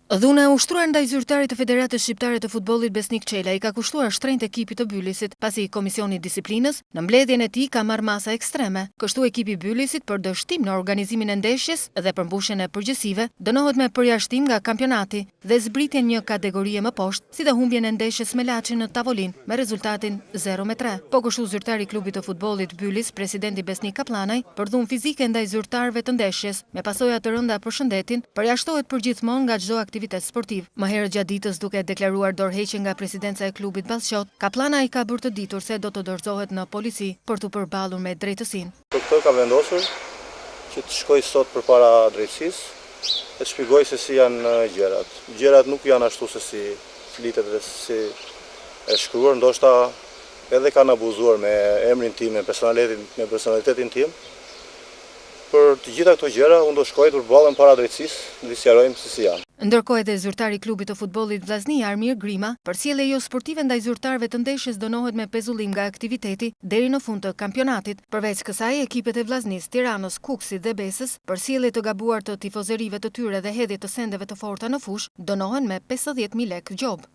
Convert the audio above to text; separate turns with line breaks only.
Dhuna e ushtruar ndaj zyrtarit të Federatës Shqiptare të Futbollit Besnik Çela i ka kushtuar shtrenjtë ekipit të Bylisit, pasi Komisioni i Disiplinës në mbledhjen e tij ka marrë masa ekstreme. Kështu ekipi i Bylisit për dështim në organizimin e ndeshjes dhe për mbushjen e përgjegjësive dënohet me përjashtim nga kampionati dhe zbritjen një kategori më poshtë, si dhe humbjen e ndeshjes me Laçin në tavolinë me rezultatin 0-3. Po kështu zyrtari i klubit të futbollit Bylis, presidenti Besnik Kaplanaj, për dhunë fizike ndaj zyrtarëve të ndeshjes, me pasoja të rënda për shëndetin, përjashtohet përgjithmonë nga çdo aktivitet sportiv. Më herët gjatë ditës, duke deklaruar dorëheqje nga presidenca e klubit bashkëshort, Kaplanaj ka bërë të ditur se do të dorëzohet në polici për të përballur me drejtësinë.
Për këtë ka vendosur që të shkoj sot përpara drejtësisë e të shpjegoj se si janë gjërat. Gjërat nuk janë ashtu se si flitet dhe si e shkruar, ndoshta edhe kanë abuzuar me emrin tim, me personalitetin tim. Për të gjitha këto gjëra, unë do shkoj të përballem para drejtësisë dhe sqarojmë se si janë.
Ndërkohë edhe zyrtari i klubit të futbollit Vllaznia Armir Grima, për sjellje jo sportive ndaj zyrtarëve të ndeshjes dënohet me pezullim nga aktiviteti deri në fund të kampionatit. Përveç kësaj, ekipet e Vllaznisë, Tiranës, Kukësit dhe Besës, për sjellje të gabuar të tifozërive të tyre dhe hedhje të sendeve të forta në fushë, dënohen me 50.000 lekë gjob.